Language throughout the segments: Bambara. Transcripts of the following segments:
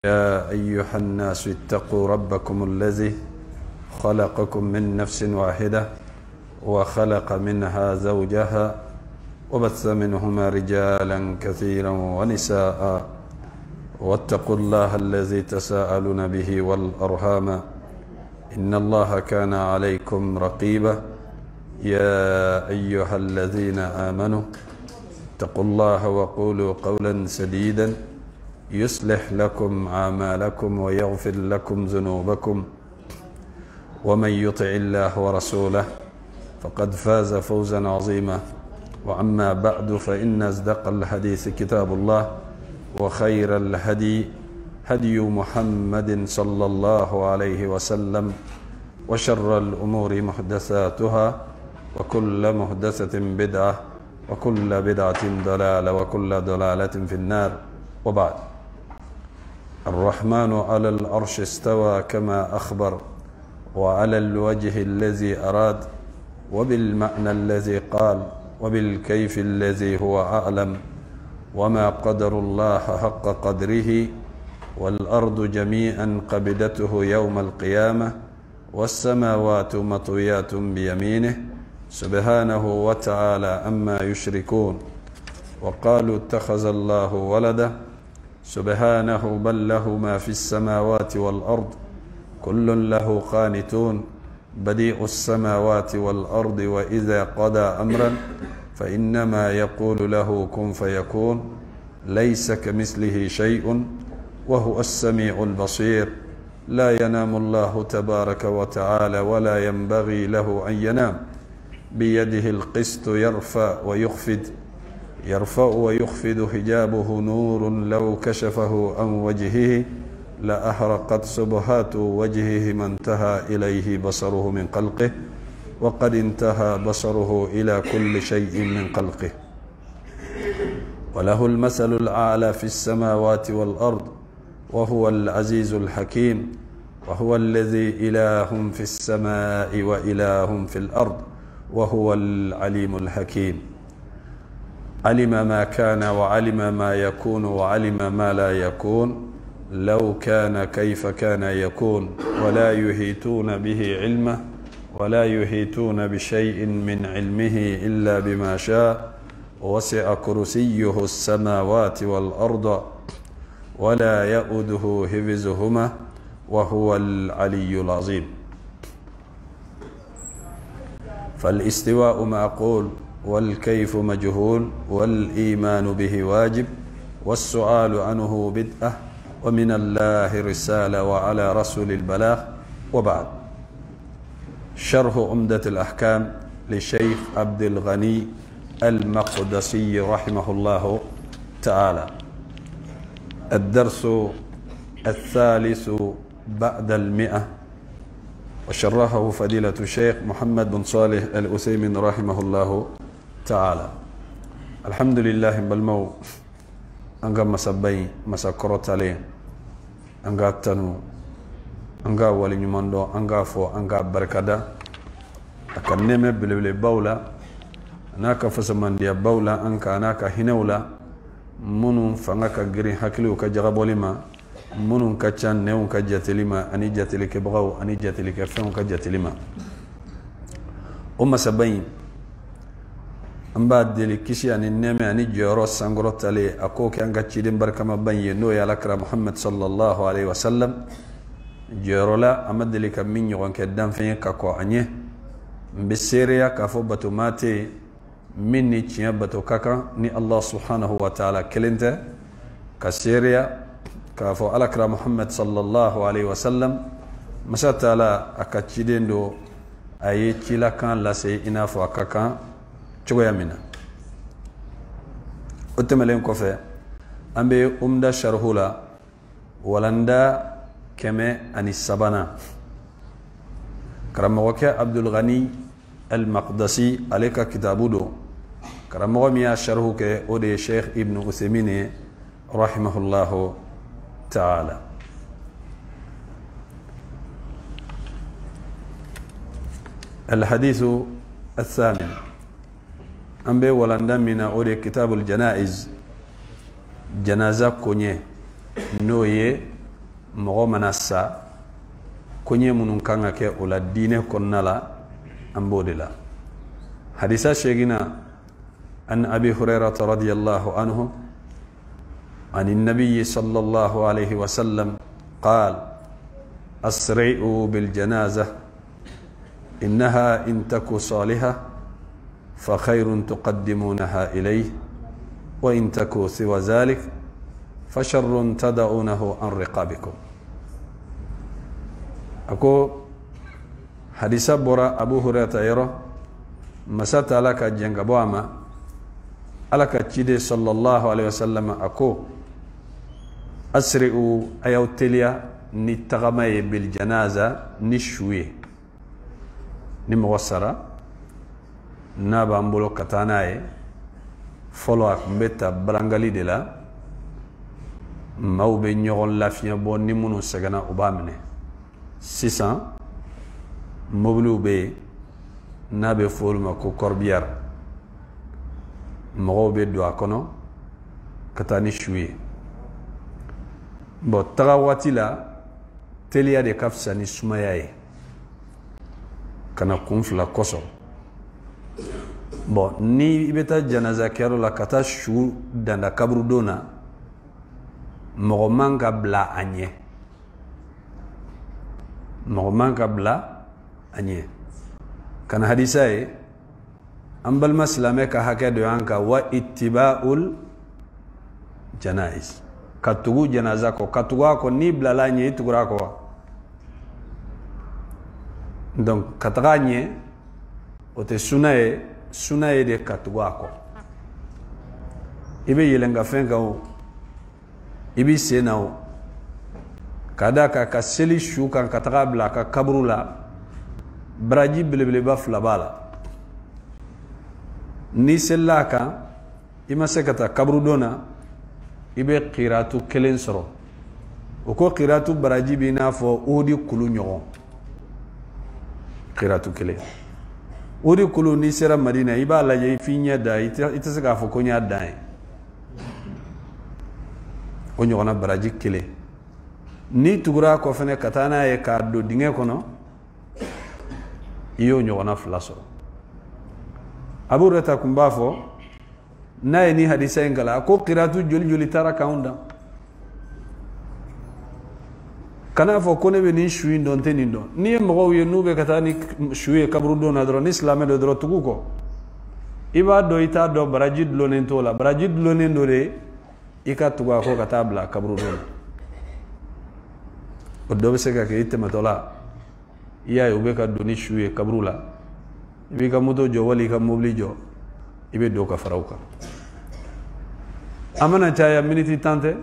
يا أيها الناس اتقوا ربكم الذي خلقكم من نفس واحدة وخلق منها زوجها وبث منهما رجالا كثيرا ونساء واتقوا الله الذي تساءلون به والأرحام إن الله كان عليكم رقيبا يا أيها الذين آمنوا اتقوا الله وقولوا قولا سديدا يصلح لكم أعمالكم ويغفر لكم ذنوبكم ومن يطع الله ورسوله فقد فاز فوزا عظيما. وأما بعد فإن أصدق الحديث كتاب الله وخير الهدي هدي محمد صلى الله عليه وسلم وشر الأمور محدثاتها وكل محدثة بدعة وكل بدعة ضلالة وكل ضلالة في النار. وبعد، الرحمن على العرش استوى كما أخبر وعلى الوجه الذي أراد وبالمعنى الذي قال وبالكيف الذي هو أعلم وما قدر الله حق قدره والأرض جميعا قبضته يوم القيامة والسماوات مطويات بيمينه سبحانه وتعالى أما يشركون. وقالوا اتخذ الله ولدا سبحانه بل له ما في السماوات والأرض كل له قانتون بديع السماوات والأرض وإذا قضى أمرا فإنما يقول له كن فيكون ليس كمثله شيء وهو السميع البصير. لا ينام الله تبارك وتعالى ولا ينبغي له أن ينام بيده القسط يرفع ويخفض حجابه نور لو كشفه عن وجهه لأحرقت سبحات وجهه ما انتهى إليه بصره من خلقه وقد انتهى بصره إلى كل شيء من خلقه وله المثل الأعلى في السماوات والأرض وهو العزيز الحكيم. وهو الذي إله في السماء وإله في الأرض وهو العليم الحكيم. علم ما كان وعلم ما يكون وعلم ما لا يكون لو كان كيف كان يكون ولا يحيطون به علمه ولا يحيطون بشيء من علمه إلا بما شاء وسع كرسيه السماوات والأرض ولا يؤوده حفظهما وهو العلي العظيم. فالاستواء معقول والكيف مجهول والإيمان به واجب والسؤال عنه بدعة ومن الله رسالة وعلى رسول البلاغ. وبعد، شرح عمدة الأحكام للشيخ عبد الغني المقدسي رحمه الله تعالى. الدرس الثالث بعد 100 وشرحه فضيلة الشيخ محمد بن صالح العثيمين رحمه الله تعالى. الحمد لله بالمو أنغا مسبين مسكرت عليه أنغا تنو أنغا ولي نماندو أنغا فو أنغا بركدا أكنمي بلبلي باولا ناكا فسمان ديا باولا أنكا ناكا هنولا منو فنغاكا غرين حكلو كجغبولي ما منو كچان نيو كجاتلما أني جاتلك بغاو أني جاتلك فهم كجاتلما سبين أمباد دي كيشي أن النمي أني جورو سانغروت علي أكوك أنغا تشيدين بركما بني نو يا لكرا محمد صلى الله عليه وسلم جورو لا أمد لي كمين يغن كدام فين كاكو عنيه بسيريا كافو باتو ماتي مني تشيا باتو كاكا ني الله سبحانه وتعالى كلنت كسيريا كافو لكرا محمد صلى الله عليه وسلم مسات على أكتشيدين دو أي تشيلا كان لسي إنافو أكاكا cogoya mina o temelen kɔfɛ an bɛ umda sharhu la walanda 103 karamɔgɔkɛ Abdul Ghani al-Maqdisi ale ka kitabu do. karamɔgɔ min y'a sharhu kɛ o de ye Sheikh Ibn Uthaymin ye rahimahullahu ta'ala. الحديث الثامن أمبي ولندن من أولي كتاب الجنائز جنازة كونيه نويه mogo manassa konye munun kanga ke ola dine konnala ambodila hadisa shegina an abi hurairah radiyallahu anhu عن النبي صلى الله عليه وسلم قال أسرعوا بالجنازة إنها إن تك صالحة فخير تقدمونها إليه وإن تكو سوى ذلك فشر تدعونه عن رقابكم أكو حديث برا أبو هريرة يرى مسات لك جنگبواما لك تشيدي صلى الله عليه وسلم أكو أسرعوا أيوتليا نتغمي بالجنازة نشوي نمغسرة نابا مبولو كتاناي فلو أكمبتا برانغالي دلا ماو بي نيغون لافيا بو نمونو سغنا أبامني 600 مبلو بي نابي فولما كو كوربيار مغو بي دوا كونو كتاني شوي bo taga wati la teliya de kafsa ni sumaya ye kana kun fila koso bo ni ibeta janaza kero la kata shu danda kabru dona mogo manga bla anye mogo manga bla anye kana hadisa ye ambal maslame ka hakedo yanka wa ittiba'ul janaiz katugu janaza ko katuga ko ni blala nye itugura ko donc kataga nye ote sunaye de katuga ko ibe yelenga fenga o ibi senao kada ka seli shu kan kataga bla ka kabrula braji belebele ba flabala ni sellaka ima sekata kabru dona ibe qiratu kelen soro uko qiratu baraji bina fo odi kulu nyogo qiratu kelen odi kulu ni sera madina iba la ye finya da ita saka fo ko nya dai o nyogona baraji kelen ni tugura ko fene katana e ka do dinge kono iyo nyogona flaso abu rata kumbafo naye ni hadisa ingala ko qiratu joli tara kaunda kana fo kone be ni shuyi ndonte ni ndo ni mo ye nube katani shuyi kabru do na dro ni islam do dro tuguko iba do ita do barajid lonen tola barajid lonen do re ika tuga ko katabla kabru do o do be sega ke itte matola iya ube ka do ni shuyi kabru la ibi ka moto jo wali ka mobli jo ibe do ka farauka amana chaya miniti tante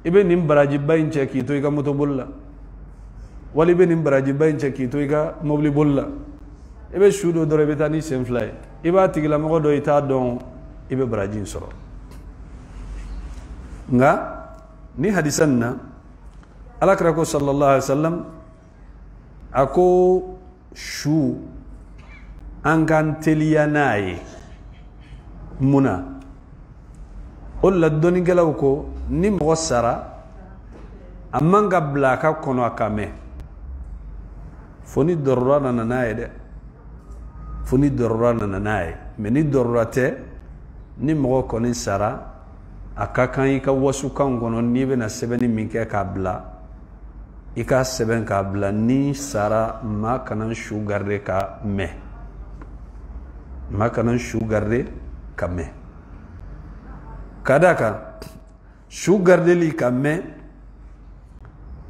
ibe nim baraji bayin cheki to iga moto bolla wali be nim baraji bayin cheki to iga mobli bolla ibe shudo dore betani sem fly iba tigila mo do ita don ibe baraji soro nga ni hadisanna alakra ko sallallahu alaihi wasallam ako shu angan teliyanaye muna olla doni gelaw ko ni mo sara amanga blaka kono akame foni dorrana nanaye de foni dorrana nanaye meni dorrate ni mo ko ni sara akakan ika wasu kan gono ni be na sebeni minke ka bla ika seben ka bla ni sara ma kanan sugarre ka me makanan sugarde kame kadaka sugarde li kame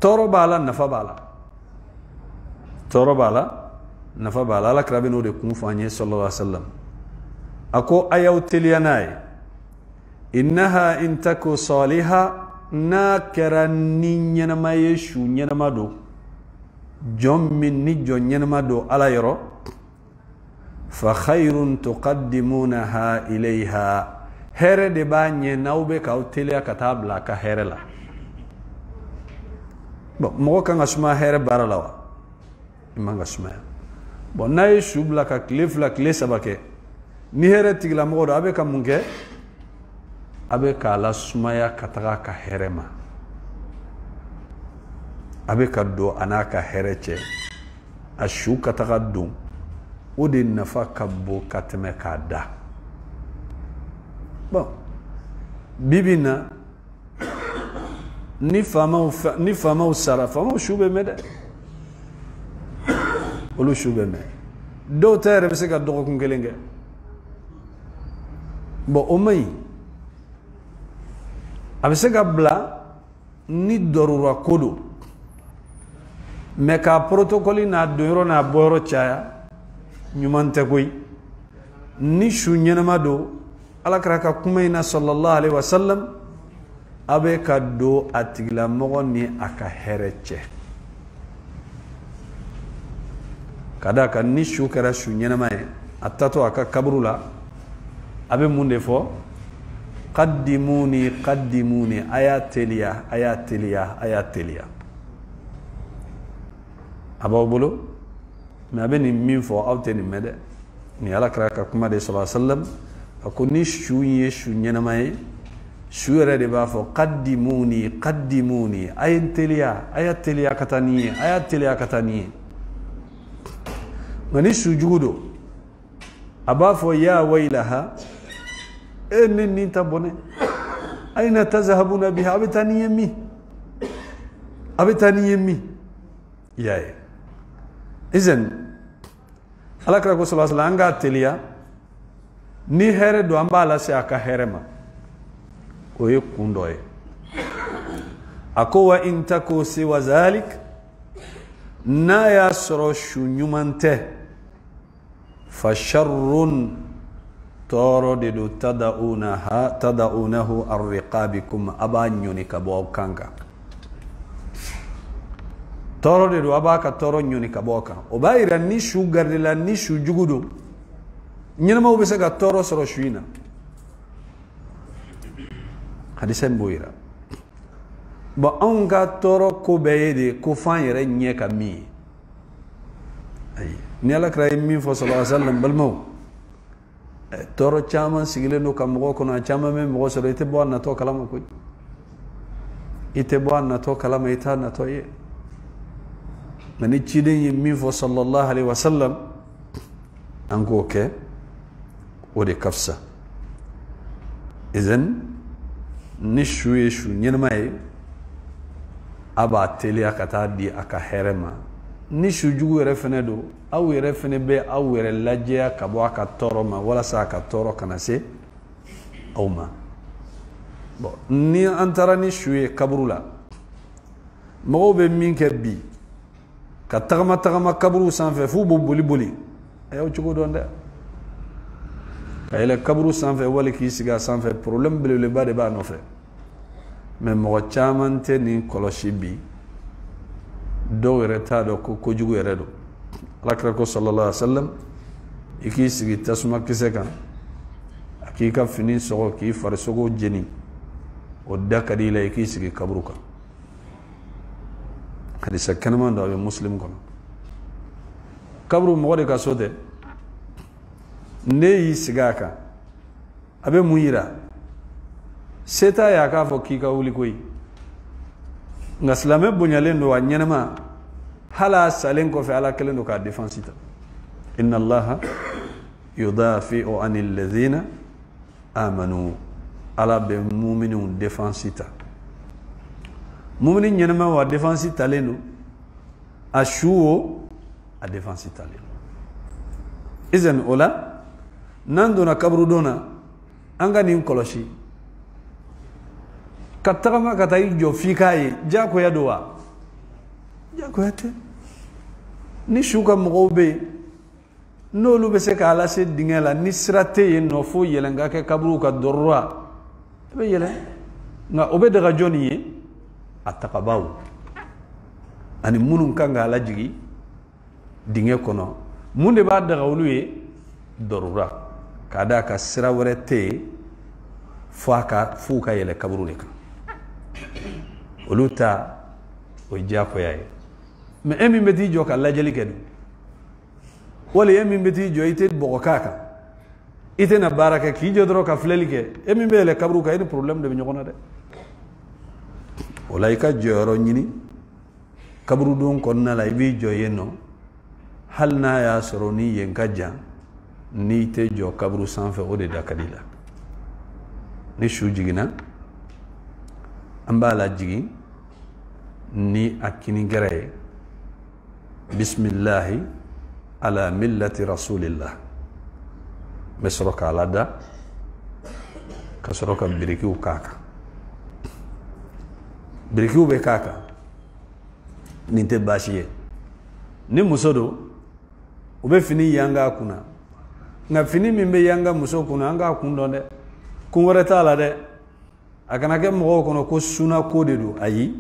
toro bala nafa bala la krabe no de kun fanye sallallahu alaihi wasallam ako ayaw teliyanay innaha in taku salihah nakara ninyana mayeshu nyana mado jommin ni jonyana mado ala yoro فخير تقدمونها إليها هر دبانية نوبة كاوتيليا كتاب لا كهر لا مو كان اسمها هر بارلاوا إما اسمها بناي شوب لا كليف لا كليس أبكي نهر تيجلا مو أبي كمونك أبي كالا اسمها كتاعا كهرما abe ka do anaka herece ashu ka tagaddu odi nafa kabbo katme kada bon bibina ni fama sara fama shube mede olu shube me do tere bese ka dogo kungelenge bo omay abese ka bla ni dorura kodo me ka protocole na doyro na boro chaya nyumante koy ni shu nyenama do ala karaka kumayna sallallahu alaihi wasallam abe ka do atigla mogo ni aka herece kada ka ni shu kara shu nyenama e atato aka kabrula abe munde fo qaddimuni ayateliya aba bolo mais abe ni min fo awteni mede ni ala karaka kuma de sallallahu alaihi wasallam akoni shu nyenama e shu yere de ba fo qaddimuni ayateliya katani ngani shu jugudo aba fo ya waylaha enni tabone aina tazhabuna biha abitani yemi yae izen ala kra ko sallallahu alaihi wasallam anga teliya ni here do ambala se aka herema oye kundoye ako wa intako si wazalik na yasro shunyumante fasharrun toro de do tadaunahu arriqabikum abanyuni kabo kanga toro de do abaka toro nyuni kaboka obaira ni sugar de la ni jugudo nyinama ubese ga toro soro shuina hadisen boira ba anga toro ko beyede ko fan yere nyeka mi ay ni ala kray mi fo sallallahu alaihi wasallam balmo toro chama sigile no kam go kono chama me mo soro ite bo na to kalama ko ite bo na to kalama ita na to ye mani chide mi fo sallallahu alaihi wasallam ango ke ودي كفسة إذن نشوي شو نينماي أبا تليا كتادي أكا هرما نشو جو يرفنه دو أو يرفنه بي أو يرلاجيا كبوا كتورما ولا سا كتورو كناسي أو ما ni antara نشوي كبرولا مغو بمين كبي كتغما كبرو سانفه فو بولي أيو تشكو دون ده ayla kabru sanfe wala ki siga sanfe problème bele ba de ba no fe mais mo chamante ni koloshi bi do reta do ko jugu redo lakra ko sallallahu alaihi wasallam iki sigi tasuma kiseka akika fini sogo ki far sogo jeni o dakadi la iki sigi kabru ka hadisa kanama do muslim ko kabru mo de ka sode ne sigaka abe muira seta ya ka fo kika uli koy ngaslame bunyalendo wa nyenama hala salen ko fe ala kelendo ka defensita inna allaha yudafi'u anil ladhina amanu ala be mu'minun defensita mu'minin nyenama wa defensita leno ashuo a defensita leno izen ola nando na kabru dona anga nin koloshi katagama katai jo fikaye jako ya doa jako yate ni shuka mgobe no lu bese ka ala se dingela ni srate ye no fo yelenga ke kabru ka dorwa be yele nga obe daga joni ye atakabaw ani munun kanga ala jigi dinge kono munde ba daga uluye dorura kada ka sira wɛrɛ tɛ fo ka yɛlɛ kaburu de kan olu ta o diyakoya ye mais e min bɛ t'i jɔ ka lajɛli kɛ dun wala e min bɛ t'i jɔ i tɛ bɔgɔ k'a kan i tɛ na baara kɛ k'i jɔ dɔrɔn ka filɛli kɛ e min bɛ yɛlɛ kaburu kan e ni problème de bɛ ɲɔgɔn na dɛ o la i ka jɔyɔrɔ ɲini kaburu don konna la ibi joyeno hal na ya soroni yenkaja ni te jo kaburu sanfe ode dakadila ni shujigina ambala jigi ni akini gere bismillah ala millati rasulillah mesroka alada kasroka birikiu kaka birikiu be kaka ninte bashiye ni musodo ube fini yanga kuna nga fini mimbe yanga muso kuna anga kundonde kunwore tala de akana ke mo kono ko suna ko de do ayi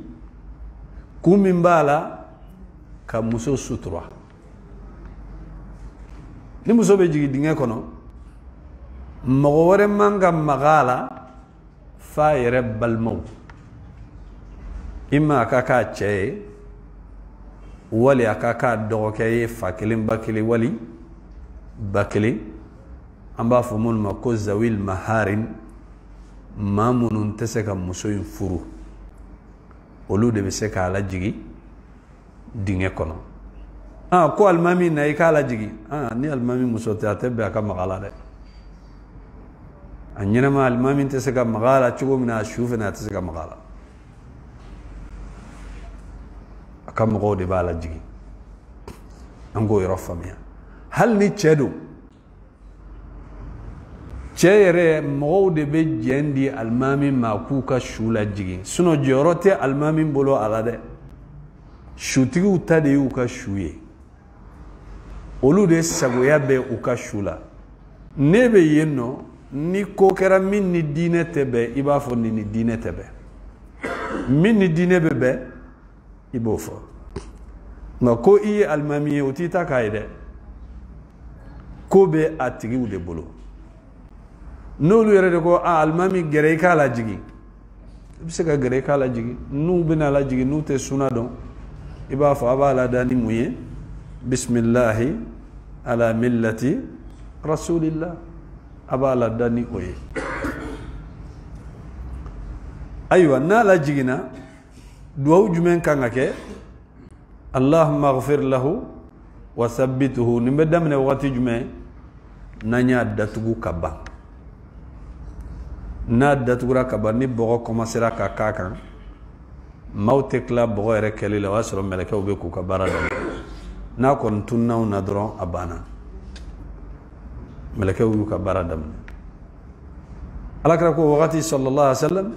kumimbala ka muso sutura ni muso be jigi dinga kono mo wore manga magala fa yere balmo imma kaka che wali akaka doke fakilin bakili wali bakili amba fumun ma ko zawil maharin mamunun teseka muso furu olu de be se ka la jigi dinge kono ko almami na ikala jigi ni almami muso ta tebe aka magala de anyina ma almami teseka magala chugo mina shufe na teseka magala aka mago de bala jigi ango yoro famia hal ni chedo cheyere mago de be jendi almami makuka shula jigi suno jorote almami bolo alade shutigi utade uka shuye olu de sagoya be uka shula nebe yenno ni kokera min ni dine tebe iba fo ni dine tebe min ni dine bebe ibo fo nga ko iye almami utita kaide ko be atigi ude bolo nolu yere de ko almami gere kala jigi bisaka gere kala jigi nu bina la jigi nu te suna don iba fa bala dani muye bismillah ala millati rasulillah abala dani oye aywa na la jigina duwa jumen kanga ke allahumma ighfir lahu wa thabbituhu nimbe damne wati jume nanya datugu kaba na datugura kaba ni bogo commencera ka kaka mawte kla bogo ere kele la wasro meleke obe ku ka barada na kon tunna na dron abana meleke obe ka barada alakra ko waqti sallallahu alaihi wasallam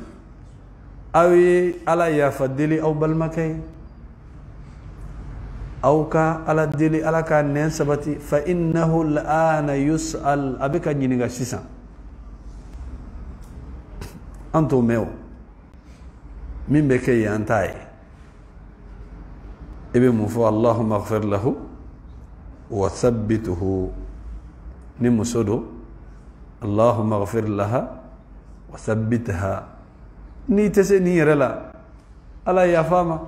awi ala ya fadili aw balmakay aw ka ala dili ala ka nen sabati fa innahu al'ana yus'al abika nyiniga sisa anto meo min beke yantai ebe mufo allahumma ighfir lahu wa thabbituhu ni musodo allahumma ighfir laha wa thabbitha ni tese ni rela ala ya fama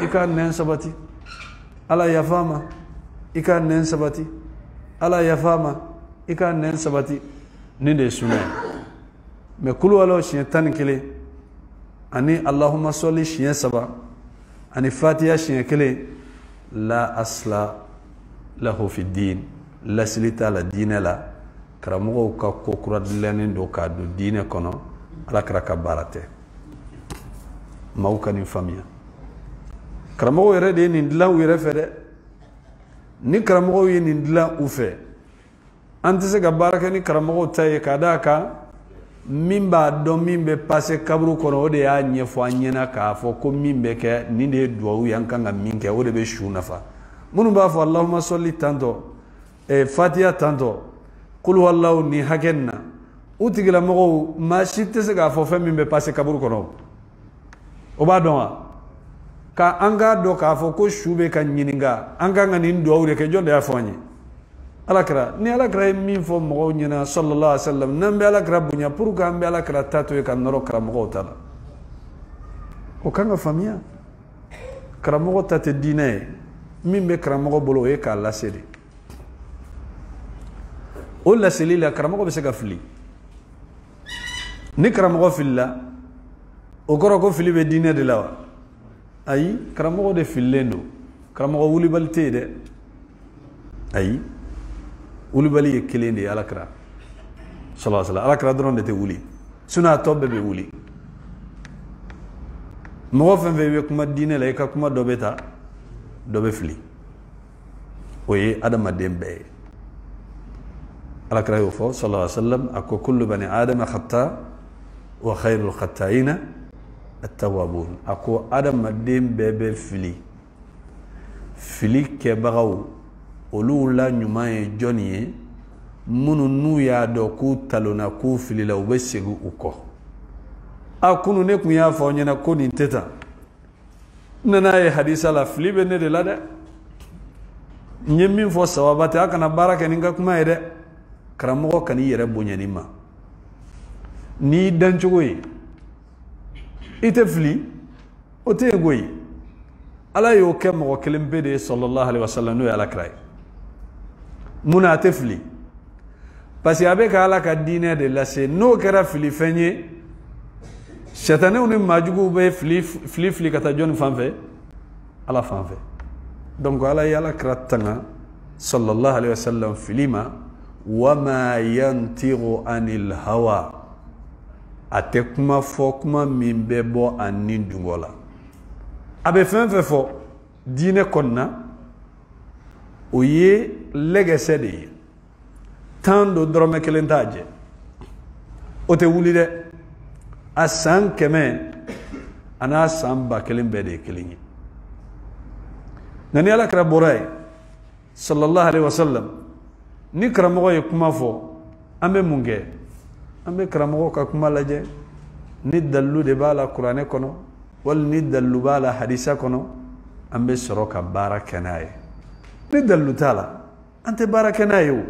ikan nen sabati ala ya fama ikan nen sabati ala ya fama ikan nen sabati ni de sunay me kulu walo shiyan tan kele ani allahumma salli shiyan saba ani fatiha shiyan kele la asla lahu fi din la silita la dina la karamogo ka ko kuradlenin do ka do dine kono ala karaka barate mawka ni famia karamogo yere de ni ndla wire fede ni karamogo yi ni ndla ufe antise ga barake ni karamogo taye kadaka mimba do mimbe passe kabru kono ode ya nyefo anyena ka fo ko mimbe ke ni de duwa yankanga minke ode be shuna fa munu ba fo allahumma salli tanto fatiha tanto qul huwallahu ni hakenna utigila mo ma shitte se ga fo fe mimbe passe kabru kono o ba don ka anga do ka fo ko shube kan nyininga anga ngani duwa ke jonde ya fonye alakra ni alakra min fo mo nyina sallallahu alaihi wasallam nambe alakra bunya pour ka ambe alakra tato e kan noro kra mo tala o kanga famia kra mo tate dine min be kra mo bolo e ka la sedi o la selila kra mo be se gafli ni kra mo filla o goro ko fili be dine de lawa ayi karamo de filendo karamo wuli balte de ayi wuli bali e kelende alakra sallallahu alaihi wasallam alakra dron de te wuli suna tobbe be wuli mo fen ve kuma dine la ka kuma dobeta dobe fili oye adama dembe alakra yo fo sallallahu alaihi wasallam akko kullu bani adama khata wa khairul khata'ina at-tawwabun ako adama dembe be fili ke bagaw olu la nyuma ye joni ye munu nu ya do ku talona ku fili la ube segu uko akunu ne kun ya fa nyana ko ni teta nana ye hadisa la fili be ne de la de nyemmin fo sawabate akana baraka ninga kuma ye de karamo kan yere bonyani ma ni danchogo yi ite fili o te goyi ala yo ke mo kelembe de sallallahu alaihi wasallam no ala kray muna te fili parce avec ala ka dine de la se no kera fili fenye shetane on majugo be fili kata jon fanfe ala fanfe donc ala yala kratanga sallallahu alaihi wasallam filima wama yantiru anil hawa ate kuma fo kuma min be bo anin dungola abe fenfe fo dine konna oye legese de tando drome kelentaje ote wuli de asan keme ana samba kelimbe de kelinyi nani ala kra boray sallallahu alaihi wasallam ni kramo ye kuma fo ambe munge ambe kramo ka kuma laje ni dallu de bala qur'ane kono wal ni dallu bala hadisa kono ambe soroka barakanaye ni dallu tala ante barakanaye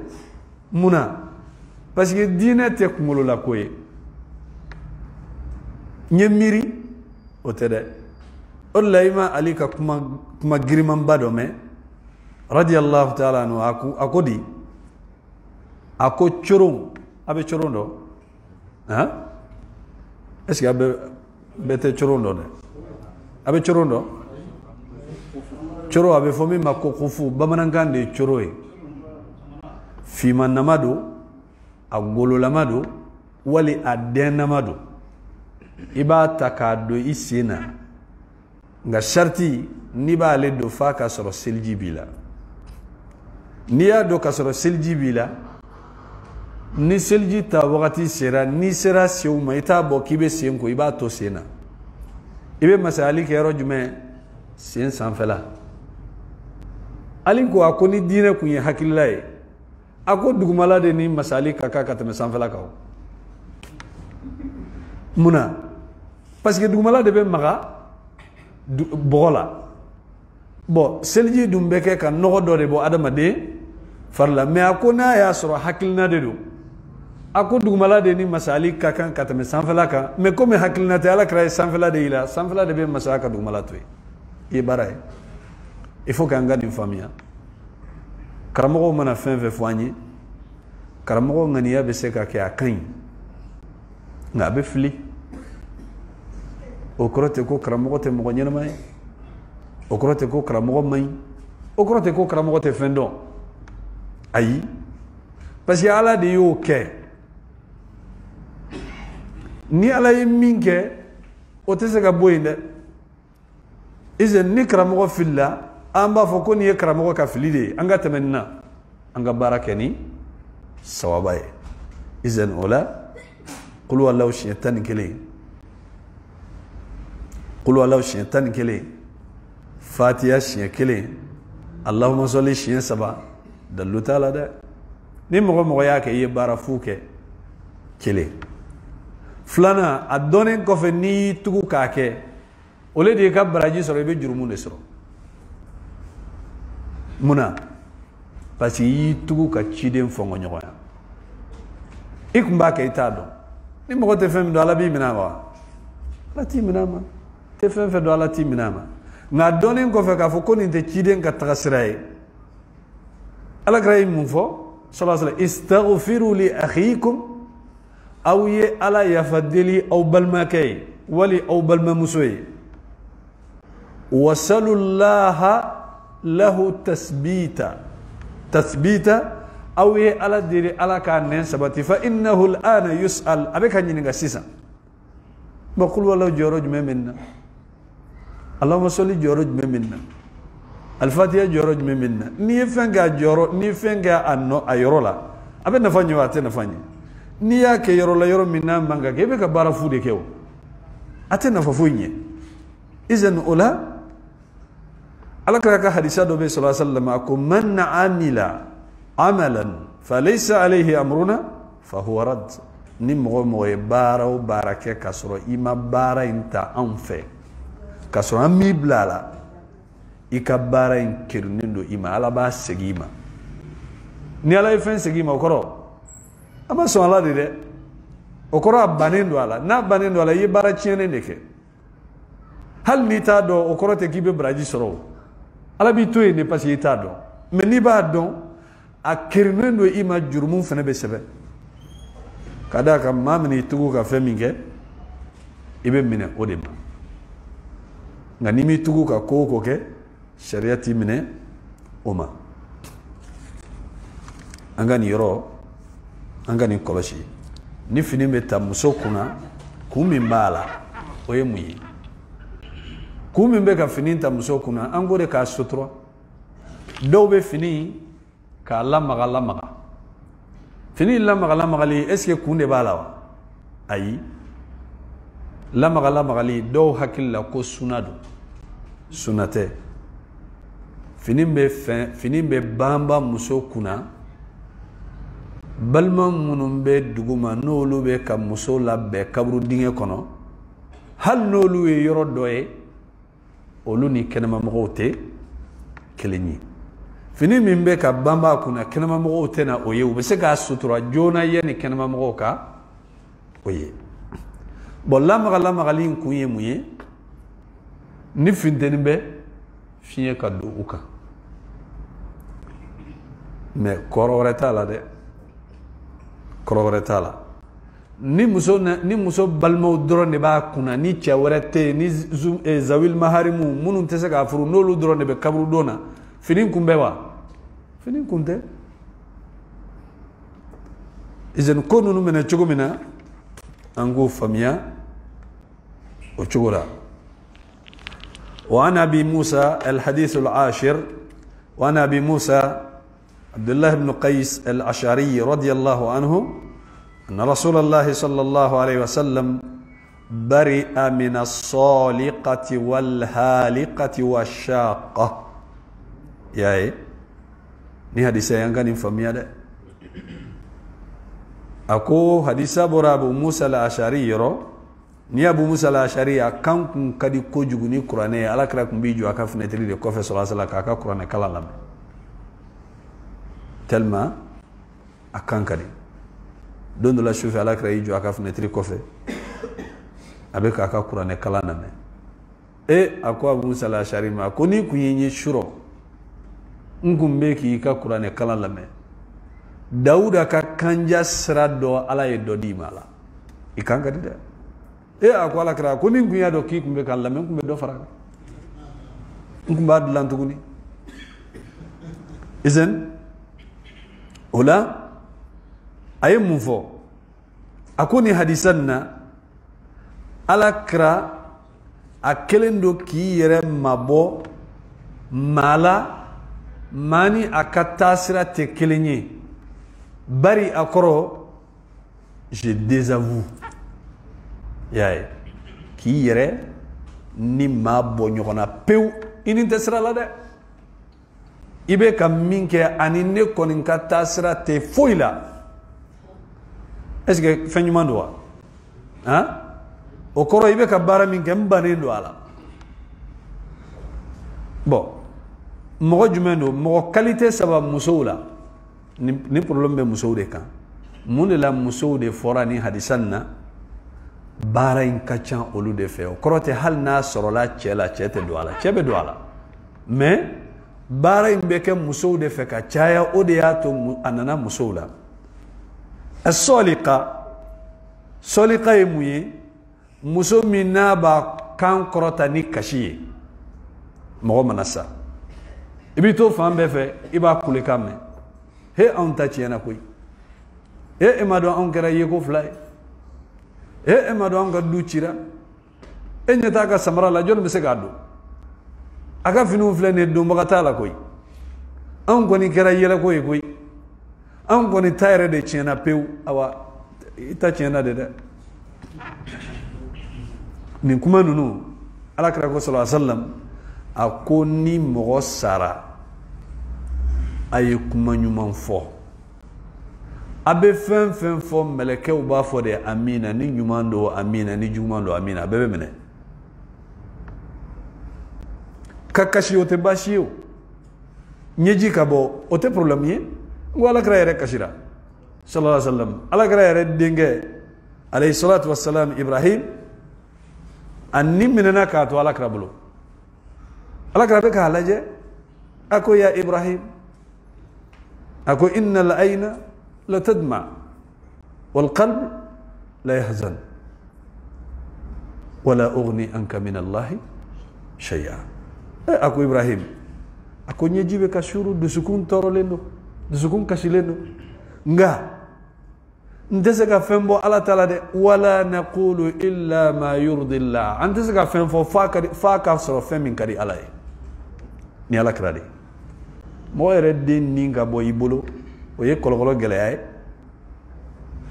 muna parce que dine te kumulu la koye nyemiri otede olayma alika kuma giriman bado me radiyallahu ta'ala anhu akodi ako choron abe choron do hein est-ce que abe bete choron do abe choron do choro abe fomi makko kufu bamanangande choroe fima namado agolo lamado wali adenamado iba takado isina nga sharti ni ba le do fa ka soro selji bila ni ya do ka soro selji bila ni selji ta wakati sera ni sera siuma ita bo kibe senko iba to sena ibe masali ke ro jume sen sanfela alinko akoni dine kunye hakilai ako dugumala de ni masali kaka katame sanfela kaw muna parce que dugumala de be maga bogola bo selji dumbeke kan no do de bo adama de farla me akona ya soro hakilna de do ako dugumala de ni masali kaka katame sanfela ka me comme hakilna te ala kray sanfela de ila sanfela de be masaka dugumala to e baray il faut qu'un gars d'une famille karamo mana fin ve foigné karamo ngania be seka ke akan nga be fili o krote ko karamo te mo nyena mai o krote ko karamo mai o krote ko karamo te fendo ayi parce que ala de yo ke ni ala yeminke o te seka boyinde izen ni karamo filla amba foko ni karamo ka filide anga temenna anga barakani sawabaye izen ola qul wallahu shaytan kele qul wallahu shaytan kele fatiha shiya kele allahumma salli shiya saba dallu taala da ni mo yake ye barafuke kele flana adone ko fe ni tugu kake ole de ka baraji soro be jurumu ne soro muna parce que tugu ka chiden fongo nyoya ikumba ka itado ni mo te fem do ala bi minama la ti minama te fem fe do ala ti minama na donin ko fe ka fo koni te chiden ka trasrai ala gray mun fo sallallahu alaihi istaghfiru li akhikum aw ya ala yafadili aw balmakay wali aw balmamusoy وصلوا الله له تثبيتا أو على دير على كان سبتي فإنه الآن يسأل أبيك هنيجا سيسا بقول والله جورج منا اللهم صل جورج منا الفاتحة جورج منا نيفنجا جورو نيفنجا أنو أيرولا أبي نفاني واتي نفاني نيا كيرولا يرو منا مانجا كيف كبارا فودي كيو أتي نفافوني إذن أولا على كذا حديث النبي صلى الله عليه وسلم أكو من عمل عملا فليس عليه أمرنا فهو رد نمغو موي بارا وباركة كسر إما بارا إنت أنفه كسر أمي بلالا إكا بارا إن كرنيندو إما على باس سجيما نيالا يفن سجيما وكرو أما سؤال الله ده وكرو أبانيندو على نا بانيندو على يبارا تشيني نكى هل نيتادو وكرو تكيب براجي سرو ala bi to ne parce que ta don mais ni ba don a kirnendo ima jurmun fana be sebe kada ka mamni tugu ka feminge ibe mine odema ngani mi tugu ka koko ke shariati mine oma angani yoro angani koloshi ni fini meta musokuna kumi mbala oye muyi kumi be ka fini ta muso kuna an gode ka sutura dɔw be fini ka lamaga fini lamagali est-ce que kun de b'a la wa ayi lamagali dɔw hakili la ko suna don suna tɛ fini be banba muso kuna balima minnu be duguma n'olu be ka muso labɛn kaburu dingɛ kɔnɔ hali n'olu ye yɔrɔ dɔ ye olu ni kɛnɛma mɔgɔw tɛ kelen ye fini min bɛ ka banba kunna kɛnɛma mɔgɔw tɛ na o ye u bɛ se k'a sutura joona yanni kɛnɛma mɔgɔw ka o ye bon lamagali in kun ye mun ye ni funteni bɛ fiɲɛ ka don u kan mais kɔrɔ wɛrɛ t'a la dɛ kɔrɔ wɛrɛ t'a la ni muso balimaw dɔrɔn de b'a kunna ni cɛ wɛrɛ tɛ ni zawil maharimu minnu tɛ se k'a furu n'olu dɔrɔn de bɛ kaburu don na fini kun bɛ wa fini kun tɛ izin ko ninnu minɛ cogo min na an k'o faamuya o cogo la وعن أبي موسى الحديث العاشر وعن أبي موسى عبد الله بن قيس الأشعري رضي الله عنه أن رسول الله صلى الله عليه وسلم برئ من الصالقة والهالقة والشاقة يا ni hadisa yang kan infamia de ako hadisa bora Abu Musa al-Ash'ari yoro ni Abu Musa al-Ash'ari akan kun kadi ko juguni Qur'ane ala kra kun biju aka fenetri de ko fe sallallahu alaihi wasallam aka Qur'ane kala lam tellement akan kadi don la chauffé ala kra iju aka fenetri ko fe avec aka Qur'ane kala nam e ako Abu Musa al-Ash'ari ma ko ni kunyi shuro ngumbe ki ka Qur'ane kala lam Dauda ka kanja srado ala ye dodi mala ikan kadi de e ako ala kra ko ni kunya do ki kumbe kan lam kumbe do faraka ngumba dulan tuguni izen ola ay mufo akoni hadisanna ala kra akelendo ki yere mabo mala mani akatasira te kelenye bari akoro je désavoue yaay ki yere ni ma bo ñokona pew ini tesra la de ibe kam minke ani ne konin ka tasra te foila est-ce que feñuma do hein o koro ibe ka bara minke mbane do ala bon mo jumeno mo qualité saba musoula ni problème be muso de kan mun la muso de fora ni hadisanna bara in kacha olu de fe o korote hal na sorola chela chete do ala chebe do ala mais bara in be ke muso de fe ka chaya o de yato anana muso la as-saliqa saliqa emuye muso minna ba kan korota ni kashiye mɔgɔ mana sa i b'i to fan bɛɛ fɛ i b'a kulekan mɛn he anw ta tiɲɛna koyi e ma dɔn anw kɛra yeko fila ye e ma dɔn anw ka du cira e ɲɛ t'a ka samara la jɔnni bɛ se k'a don a ka finiw filɛ nin ye donbaga t'a la koyi anw kɔni kɛra yɛlɛko ye koyi anw kɔni ta yɛrɛ de tiɲɛna pewu awa i ta tiɲɛna de dɛ nin kuma ninnu alakira ko sallallahu alaihi wasallam a ko ni mɔgɔ sara a ye kuma ɲuman fɔ a bɛ fɛn fɛn fɔ mɛlɛkɛw b'a fɔ de amina ni ɲuman don amina ni juguman don amina a bɛɛ bɛ minɛ ka kasi o tɛ baasi ye o ɲɛji ka bɔ o tɛ problème ye n ko alakira yɛrɛ kasira sallallahu alaihi wasallam alakira yɛrɛ denkɛ alayhi salatu wassalam Ibrahim a ni minɛna k'a to alakira bolo alakira bɛ k'a lajɛ a ko ya Ibrahim a ko inna al-ayna la tadma wal qalb la yahzan wala ughni anka min Allahi shay'a a ko Ibrahim a ko ɲɛji bɛ ka suru dusukun tɔɔrɔlen don dusukun kasilen don nka n tɛ se ka fɛn bɔ ala ta la dɛ wala naqulu illa ma yurdi Allah an tɛ se ka fɛn fɔ f'a ka sɔrɔ fɛn min ka di ala ye ni alakira de mɔgɔ yɛrɛ den nin ka bɔ i bolo o ye kɔlɔkɔlɔ gɛlɛya ye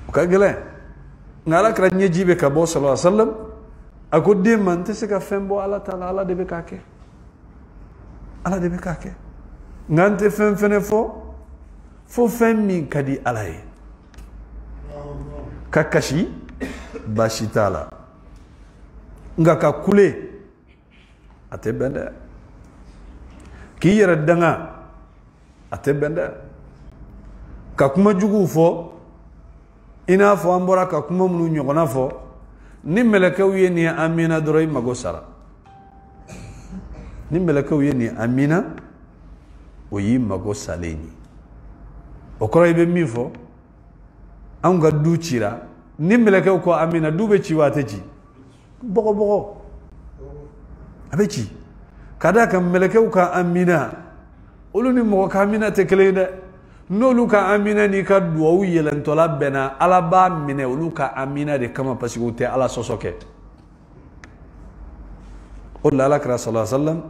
o ka gɛlɛn nka alakira ɲɛji bɛ ka bɔ sallallahu alaihi wasallam a ko den ma n tɛ se ka fɛn bɔ ala ta la ala de bɛ k'a kɛ ala de bɛ k'a kɛ nka n tɛ fɛn fɛnɛ fo fɛn min ka di ala ye ka kasi baasi t'a la nka ka kule a tɛ bɛn dɛ k'i yɛrɛ danga a tɛ bɛn dɛ ka kuma juguw fɔ i n'a fɔ an bɔra ka kuma minnu ɲɔgɔnna fɔ ni mɛlɛkɛw ye nin amina dɔrɔn i mago sara ni mɛlɛkɛw ye nin amina o y'i mago salen ye o kɔrɔ i bɛ min fɔ anw ka du cira ni mɛlɛkɛw ko amina du bɛ ci wa a tɛ ci bɔgɔbɔgɔ a bɛ ci ka d'a kan mɛlɛkɛw ka amina olu ni mɔgɔ ka amina tɛ kelen ye dɛ n'olu ka amina n'i ka duwawu yɛlɛntɔla bɛnna ala b'a minɛ olu ka amina de kama parce que u tɛ ala sɔsɔ kɛ o de la alakira sallallahu alaihi wasallam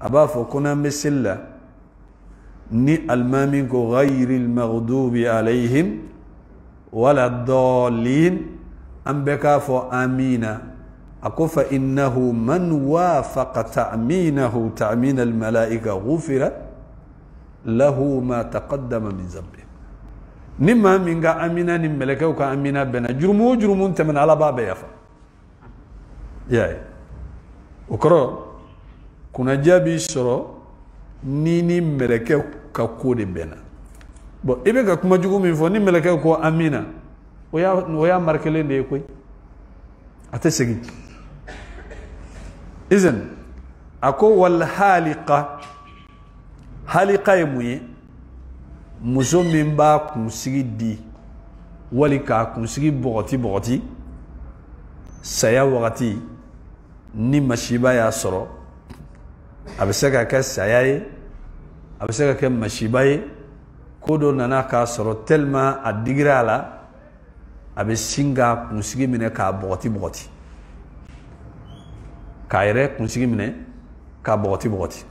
a b'a fɔ ko n'an bɛ seli la ni alimami ko ghayril maghdubi alayhim wala dallin an bɛ k'a fɔ amina a ko fa innahu man wafaqa ta'minahu ta'min al malaika ghufira lahu ma taqaddama min zambi ni maa min ka amina ni mɛlɛkɛw ka amina bɛnna jurumu o jurumu tɛmɛna ala b'a bɛɛ yafa y'a ye o kɔrɔ kunnaja b'i sɔrɔ ni mɛlɛkɛw ka ko de bɛnna bon i bɛ ka kuma jugu min fɔ ni mɛlɛkɛw ko amina o y'a marquelen de ye koyi a tɛ segin izan a ko wal haliqa haliqa ye mun ye muso min b'a kunsigi di wali k'a kunsigi bɔgɔti saya wagati ni masiba y'a sɔrɔ a bɛ se ka kɛ saya ye a bɛ se ka kɛ masiba ye ko dɔ nana k'a sɔrɔ tellement a digira a la a bɛ sin k'a kunsigi minɛ k'a bɔgɔti k'a yɛrɛ kunsigi minɛ k'a bɔgɔti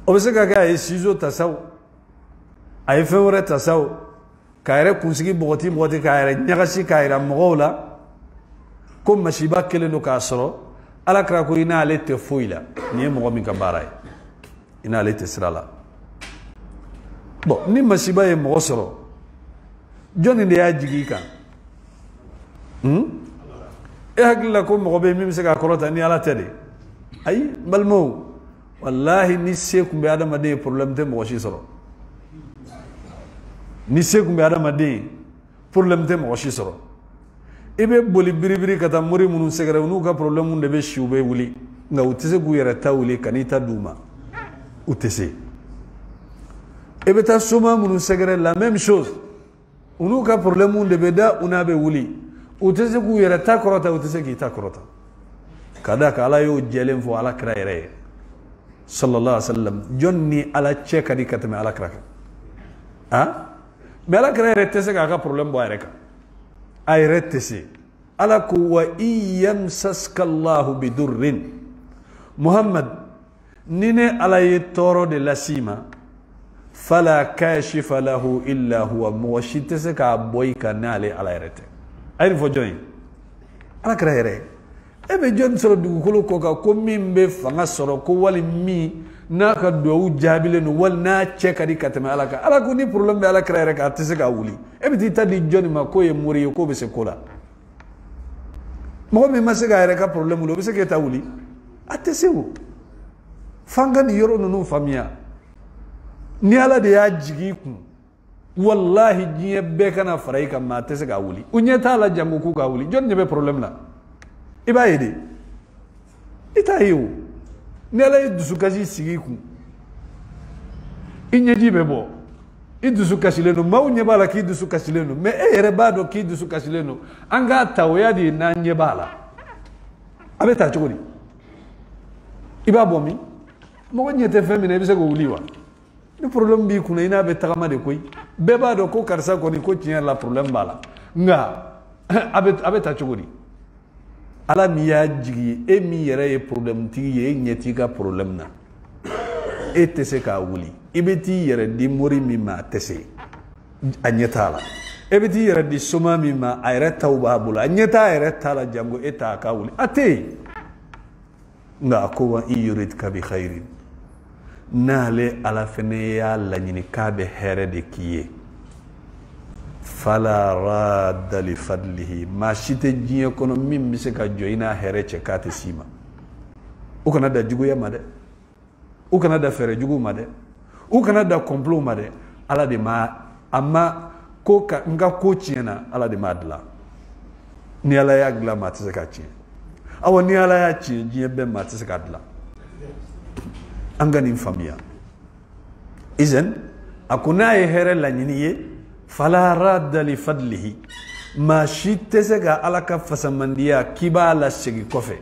o bɛ se ka kɛ a ye ciseau ta sa o a ye fɛn wɛrɛ ta sa o k'a yɛrɛ kunsigi bɔgɔti k'a yɛrɛ ɲagasi k'a yira mɔgɔw la ko masiba kelen don k'a sɔrɔ alakira ko i n'ale tɛ foyi la nin ye mɔgɔ min ka baara ye i n'ale tɛ sira la bon ni masiba ye mɔgɔ sɔrɔ jɔnni de y'a jigi i kan e hakili la ko mɔgɔ bɛ yen min bɛ se k'a kɔrɔta ni ala tɛ de ayi n balimaw wallahi ni se tun bɛ adamaden ye problème tɛ mɔgɔ si sɔrɔ ni se tun bɛ adamaden ye problème tɛ mɔgɔ si sɔrɔ i bɛ boli biribiri ka taa mori minnu sɛgɛrɛ u n'u ka problème de bɛ si u bɛ wuli nka u tɛ se k'u yɛrɛ ta wuli ka n'i ta d'u ma u tɛ se i bɛ taa soma minnu sɛgɛrɛ la même chose u n'u ka problème de bɛ da u n'a bɛ wuli u tɛ se k'u yɛrɛ ta kɔrɔta u tɛ se k'i ta kɔrɔta kada ka ala yo jelen fo ala kira yere sallallahu alaihi wasallam jonni ala che kadi katame ala kira ha mais ala kira yere tese ka problème bo ayre ka ayre tese ala ku wa iyamsaska allah bidurrin muhammad nine ala yitoro de lasima fala kashifa lahu illa huwa muwashitese ka boy kanale ala yerete ayri fo joyi ala kira yere ebe jon soro dugukolo ko ka ko min be fanga soro ko wali mi na ka do jabile no wal na che kadi katama ala ka ala ko ni problem be ala kira yere ka tese ka wuli ebe ti tadi joni ma ko ye muri ko be se kola mo be masega yere ka problem lo be se ke ta wuli atese wo fanga ni yoro no famia ni ala de ya jigi ku wallahi jiye be kana farai kan ma tese ka wuli unye ta ala jango ku ka wuli jon be problem la iba yede ita yiwu ni ala dusu kasi sigi ku inye jibe bo idusu kasileno ma unye bala ki dusu kasileno me ere bado ki dusu kasileno anga tawya di na nye bala abeta chukuri iba bomi mo nyete femine bisa go uliwa ni problem bi kuna ina be tagama de koy be bado ko karsa ko ni ko tinya la problem bala nga abeta chukuri ala mi ya jigi e mi yere ye problem ti ye nyeti ka problem na e tese ka wuli ibeti yere di mori mi ma tese anyetala ebeti yere di soma mi ma ayre tawba bula anyeta ayre tala jango eta ka wuli ate nga ko wa yurid ka bi khairin nale ala fene ya la nyini ka be here de kiye fala radda li fadlihi ma shite jiye kono min bi se ka joina here che kate sima o kana da jugo ya made o kana da fere jugo made o kana da complot made ala de ma amma ko ka nga ko chiena ala de madla ni ala ya gla ma tse ka chi awa ni ala ya chi jiye be ma tse ka dla angani famia izen akuna ye here la nyiniye fala radda li fadlihi ma shitte sega alaka fasamandiya kibala sigi kofe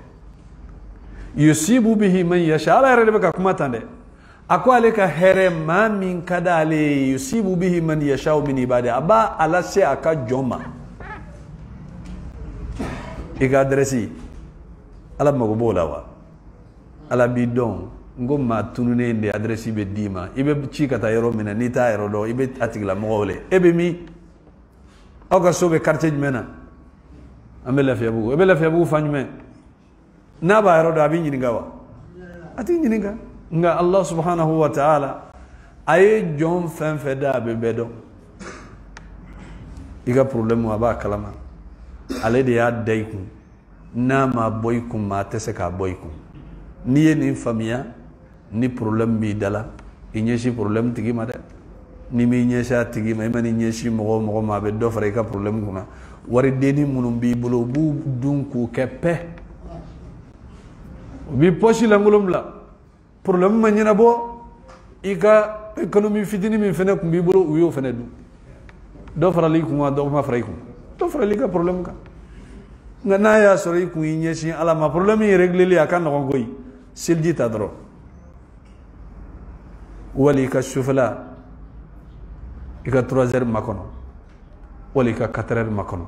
yusibu bihi man yasha ala rebe ka kuma tande akwa aleka here ma min kada ale yusibu bihi man yasha min ibadi aba ala se aka joma iga adresi ala magobola wa ala bidon ngoma tunune de adresi be dima ibe ci kata yero mena ni ta yero do ibe atigla mogole ebe mi oga sobe quartier mena amela fi abu ebe la fi abu fanyme na ba yero do abi nyini gawa ati nyini ga nga Allah subhanahu wa ta'ala ay jom fen feda be bedo iga problem wa ba kalama ale de ya dayku na ma boykum ma tese ka boykum ni ni famia ni problem bi dala inyeshi problem tigi ma de ni mi nyesha tigi ma mani nyeshi mo ma be do fare ka problem kuna wari deni munum bi bulo bu dunku keppe bi poshi la ngulum la problem ma nyina bo ika economy fitini mi fene ku bi bulo uyo fene du do fara li kuma do ma fara ku do fara li ka problem ka ngana ya sori ku nyeshi ala ma problem yi régler li akan no ngoy silji tadro wali ka shufla ika 3h makono wali ka 4h makono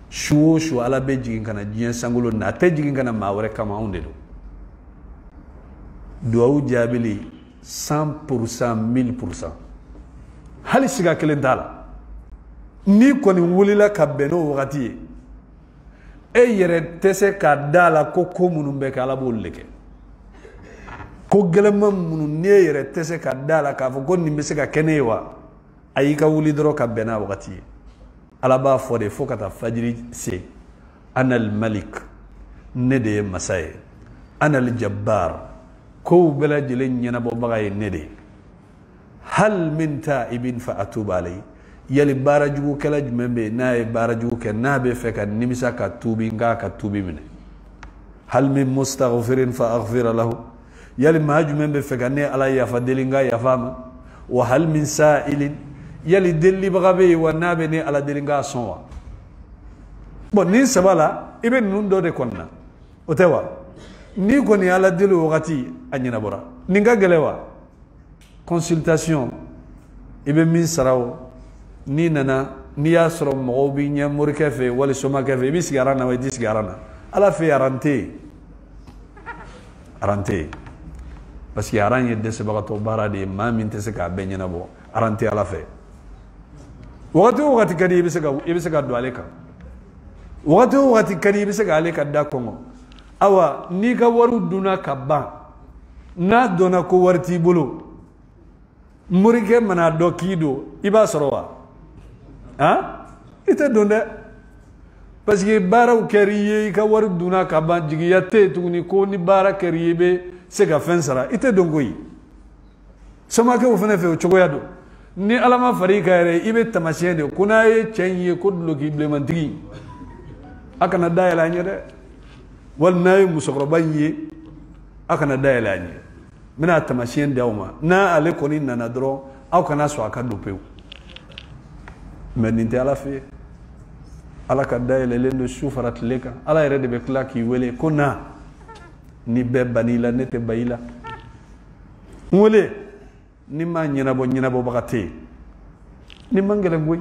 shu ala be jigin kana jiyan sangulo na te jigin kana mawre kama onde do au jabili 100% 1000% hali siga kelen dala ni koni wulila ka beno wakati e yere tese ka dala ko munun be kala bolleke ko gelema munu ne yere tese ka dala ka fo gonni be se ka kenewa ayi ka wuli dro ka bena wakati ala ba fo de fo kata fajiri se ana al malik nede masay ana al jabbar ko bela jelen nyana bo bagay nede hal min ta'ibin fa atuba alayhi yali barajugu kala jumembe na barajugu ke na be feka nimisa ka tubi nga ka tubi mine hal min mustaghfirin fa aghfir lahu yali ma jumembe feka ne ala ya fadilinga ya fama wa hal min sa'ilin yali delli bagabe wa nabe ne ala delinga sonwa bon ni sabala ibe nun do de konna otewa ni ko ni ala delu wakati anyina bora ninga gelewa consultation ibe min saraw ni nana ni ya soro mo bi nya murke fe wala soma ke fe bi sigarana wa dis sigarana ala fe arante parce que aran yedde se bagato barade ma min te se ka benyana bo arante ala fe wakati kadi ibe se ka do aleka wakati kadi ibe se ka aleka da kongo awa ni ka waru duna kabba na dona ko warti bulu murike mana do kido iba sorowa ha ite donde parce que bara keriye ka waru duna kabba jigiya te tuguni ko ni bara keriye be se ka fensara ite dongoyi soma ke ofene fe chogoya do ni alama farika yare ibe tamashende kuna ye chenye ko logi blemantigi akana dayala nyede wal nay musokrobaye akana dayala nyede mina tamashende dawma na ale koni nana dro aw kana so akado pew meninte ala fe ala ka dayala lendo sufarat leka ala yare de be klaki wele kona ni be banila nete bayila wole ni ma nyina bo bakate ni mangele ngoy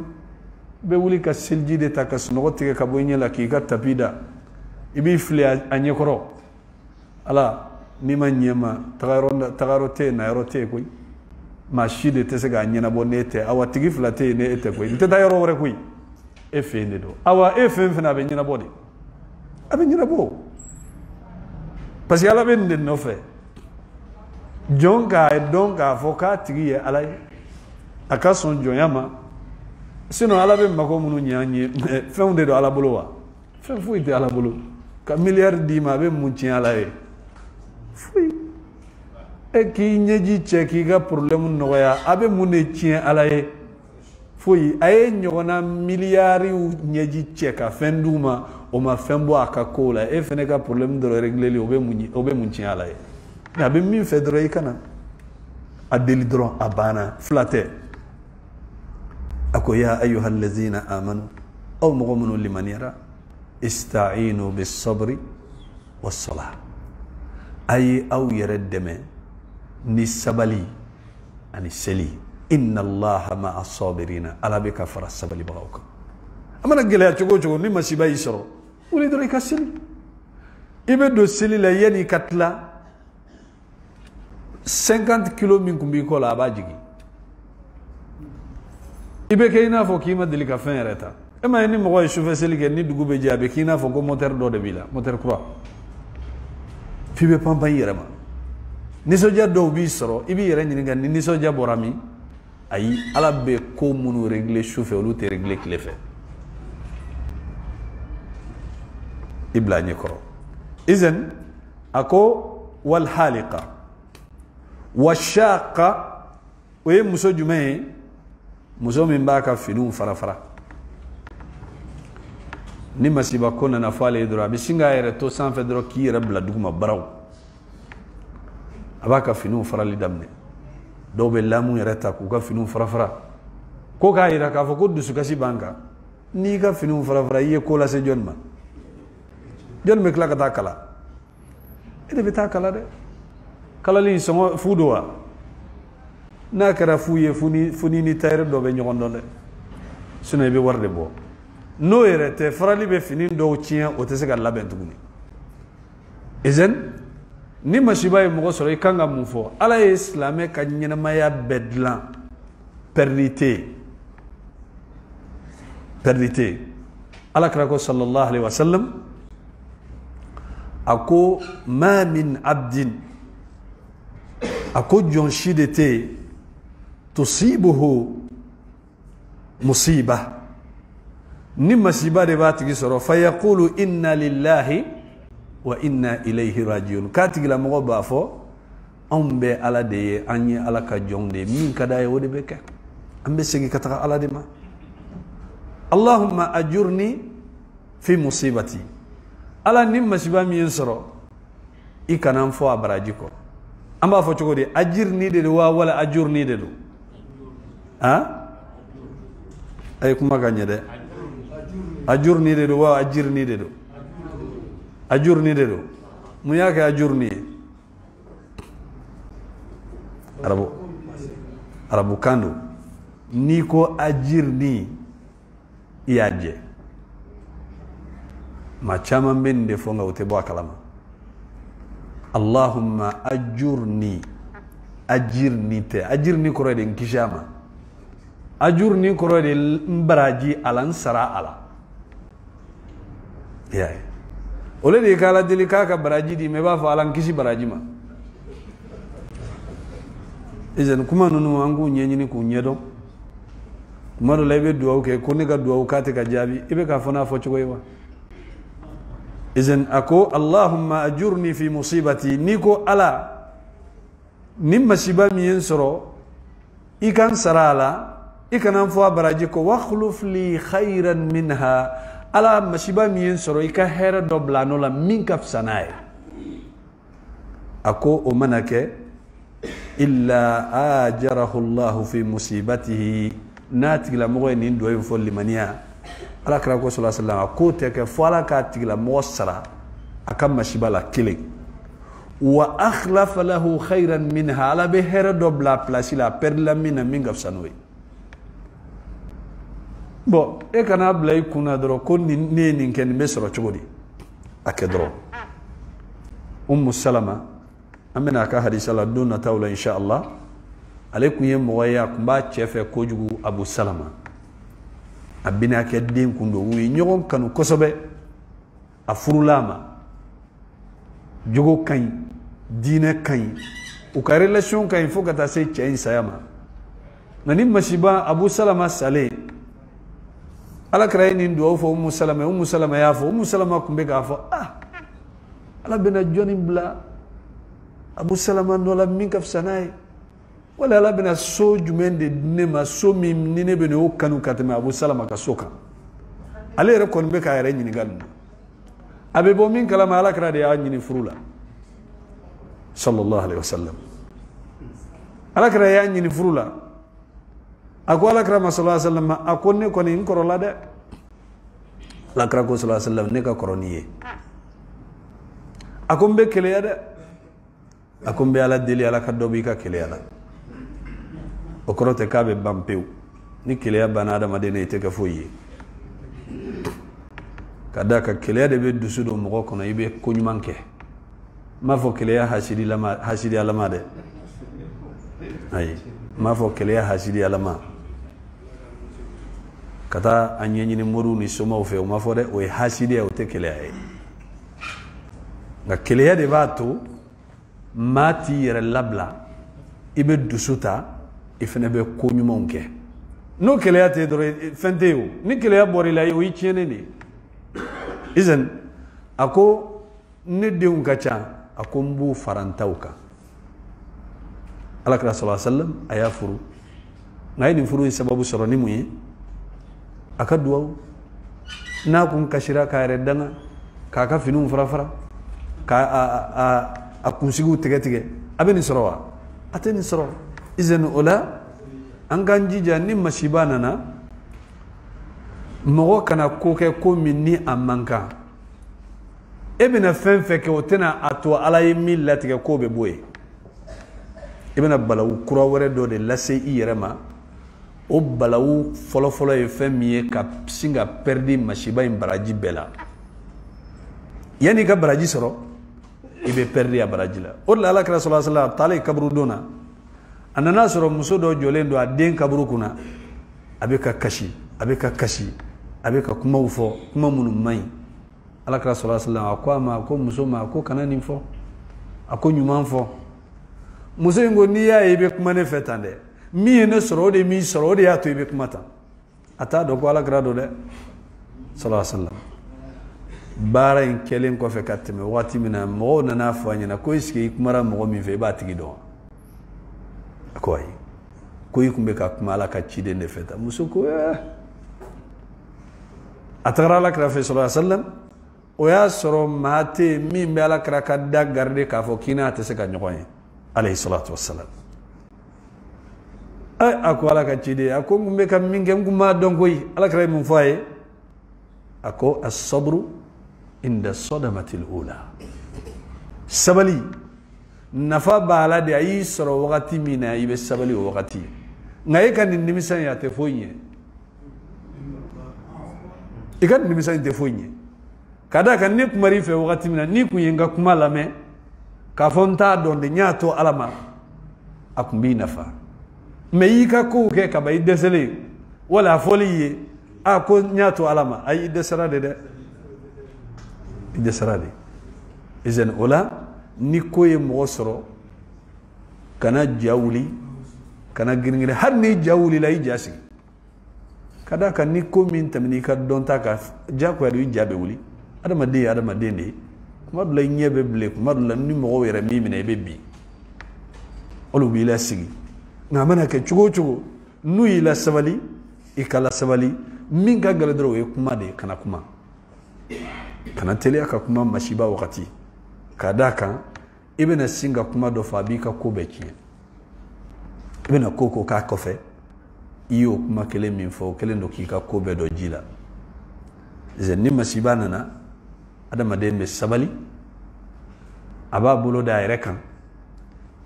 be wuli ka silji de takas no tige ka boy nyela ki ka tapida ibi fle anye koro ala ni ma nyema tagarote na rote koy ma shide te se ga nyina bo nete awa tigi flate ne ete koy te tayro wore koy e fende do awa e fena be nyina bo de abe nyina bo parce que ala ben de no fe jonga e donga foka tigi ala aka son jonyama sino ala be mako munu nyanye feunde do ala bolowa fe fuite ala bolo ka milliard di ma be mun cin ala e fui e ki nyeji cheki ga problème no ya abe mun cin ala e fui ay nyona milliard nyeji cheka fenduma o ma fembo aka kola e fene ga problème de régler li obe mun cin ala e na be min fedro ikana adeli dron abana flate ako ya ayyuhal ladzina amanu aw mu'minu liman yara ista'inu bis sabri was salah ay aw yaradame ni sabali ani seli inna allaha ma'a sabirina ala bika fara sabali bagawka amana gele chogo ni masiba isoro uli dro ikasili ibe do seli la yani katla 50 kilo min kumbi ko la bajigi ibe kayna fo kima delika fin reta ema ni mo way chauffeur selige ni dugube jabe kina fo ko moteur do de bila moteur croix fibe pampa yerama ni soja do bi soro ibi yere ni ngan ni soja borami ay ala be ko munu régler chauffeur lu te régler ki le fait ibla ni koro izen ako wal haliqa washaqa we muso jume muso min baka finu farafara ni masiba kona na fale dro bisinga yere to san fedro ki yere bla duguma baraw abaka finu farali damne do be lamu yere ta ku ka finu farafara ko ka ira ka fo ko dusu kasi banka ni ka finu farafara ye ko la se jonma jonme kala ka kala ede bita kala de kala li songo fudowa na kara fuye funi ni tayre do be nyogondo de sune be warde bo no yerete farali be finin do chien o tese gal laben tuguni ezen ni mashiba mo soro ikanga mufo ala islame ka nyina maya bedlan perdite ala krako sallallahu alaihi wasallam ako ma min abdin ako jonshidete tusibuhu musiba ni masiba de batigi soro fa yaqulu inna lillahi wa inna ilayhi rajiun katigi la mo ba fo ambe ala de anyi ala ka jonde min kada e wode beke ambe segi kata ala de ma allahumma ajurni fi musibati ala ni masiba mi soro ikanan fo abaraji ko amba fo chogodi ajirni de wa wala ajurni de do ha ay kuma ganye de ajurni de do wa ajirni de do ajurni de do munya ka ajurni arabu kando ni ko ajirni iyaje ma caman ben de fonga wote bo kalama Allahumma ajurni te ajirni ko rede nkishama ajurni ko rede mbaraji alan sara ala ya ole de kala dilika ka baraji di me ba fa alan kishi baraji ma izen kuma nunu angu nyenyi ni ku nyedo kuma do lebe duwa ke ko ni ga duwa ka te ka jabi ibe ka fona fo chugo yiwa izen ako Allahumma ajurni fi musibati niko ala nimma shiba mi yensoro ikan sarala ikanan fo baraji ko wakhluf li khairan minha ala mashiba mi yensoro ika hera dobla no la min kafsanae ako o manake illa ajarahu Allah fi musibatihi natigla mo ni do en fo limania ala kra ko sallallahu alaihi wasallam ko te ke fo ala ka tigla mo sara akam mashiba la kile wa akhlafa lahu khairan minha ala be hera dobla place la perla mina min kafsanoi bon e kana blay kuna doro ko ni ken mesro chogodi akedro salama amena ka hadisa la donna tawla insha Allah alaikum yem waya kumba chefe kojugu Abu Salama abina ke den kundo wi nyogon kanu kosobe afurulama jogo kan dine kan u ka relation kan fo kata se chain sayama nani mashiba Abu Salama sale ala kraini ndo fo Salama ya fo Salama kumbe ka fo ala bena joni bla Abu Salama no la min kaf sanai wala ala bena so jumende nema so mim nine bene o kanu katema Abu Salama ka soka ale re kon be ka yare nyini galno abe bo min kala mala kra de ya nyini furula sallallahu alaihi wasallam ala kra ya nyini furula ako ala kra sallallahu alaihi wasallam akonne koni in korola de la kra ko sallallahu alaihi wasallam ne ka koroniye akombe kele ya de akombe ala deli ala ka dobi ka kele ala o korote ka be bampeu ni kele ya bana da madene te ka foyi kada ka kele ya de be dusudo mo ko no ibe ko nyumanke ma fo kele ya hasidi alama de ay ma fo kele ya hasidi alama kata anyenyi ni moru ni soma o fe o ma fo de o hasidi o te kele ay nga kele ya de bato mati yere labla ibe dusuta ifene be ko nyumanke no kele ya te do fenteo ni kele ya bori la o yichene ni izen ako ne deun kacha akombu farantauka alakra sallallahu alaihi wasallam aya furu ngai ni furu sababu soroni muye akaduwa na kun kashira ka redanga kaka finum farafara ka akunsigu tege abeni sorowa ateni soro izen ola anganji jani mashibana na mogo kana koke ko minni amanka ebena fenfe ke otena ato ala yimi latige ko be boye ebena balawu kura wore do de lase irema o balawu folo e femiye ka singa perdi mashiba in baraji bela yani ka baraji soro ibe perdi ya baraji la o la ala kra sallallahu alaihi wasallam tale kabru dona anana soro muso do jolendo aden kabru kuna abeka kashi abeka kuma ufo kuma munu mai ala kra sallallahu alaihi wasallam akwa ma ko muso ma ko kanani fo ako nyuma fo muso ngo ni ya ibe kuma ne fetande mi ne soro de ya to ibe kuma ta ata do ko ala kra do de sallallahu alaihi wasallam bara in kelen ko fe katme wati mina mo na na fanya na ko iski kuma ra mo mi fe ba tigi do akoy ko yikumbe ka kuma ala ka chide ne feta muso ko atara la kra fe sallallahu alaihi wasallam o ya soro mate mi be ala kra ka da garde ka fo kina te se ka nyokoy alayhi salatu wassalam ay ako ala ka chide ako ngumbe kam mingem kuma dongoy ala kra mun faye ako as-sabru inda sadamati al-ula sabali nafa bala de ayi soro wakati mina ibe sabali wakati ngaye kan nimisa ya te foye ikan nimisa te foye kada kan ne kumari fe wakati mina ni kuyenga kuma lame ka fonta donde nyato alama akumbi nafa me yika ko ke ka bay desele wala foliye a ko nyato alama ay desara de desara de izen ola ni koye mo soro kana jawli kana girngire har ni jawli lay jasi kada kan ni ko min tamni ka don ta ka ja ko yadu jabe wuli adama de ne kuma dula nyebe ble kuma dula ni mo were mi mi ne bebi olu bi la sigi na mana ke chugo nu ila sabali ikala sabali min ka gala dro e kuma de kana tele aka kuma mashiba wakati kada kan ibn singa kuma do fabi ka ko beki ibn koko ka kofe iyo kuma kele min fo kele ndo ki ka ko be do jila zenni mashiba nana adama de me sabali aba bulo da kan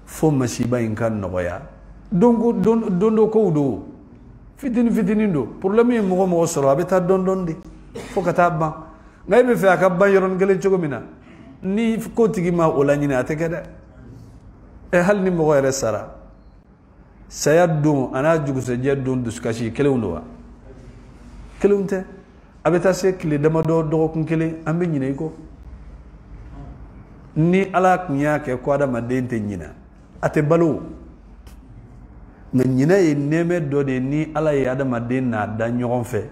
fo mashiba in kan noya dondo ko do fitini do problème mo soro abeta donde fo kata ba ngay be fe akabba yoron gele jogo mina ni ko tigi ma ola nyina atekeda e hal ni mo gore sara sayaddu ana jugu se jeddun duskashi kelewndo kelewunte abeta se kile dama do kun kele ambe nyina ko ni ala kunya ke ko ada madente nyina ate balu na nyina e neme do de ni ala ya ada madenna da nyogon fe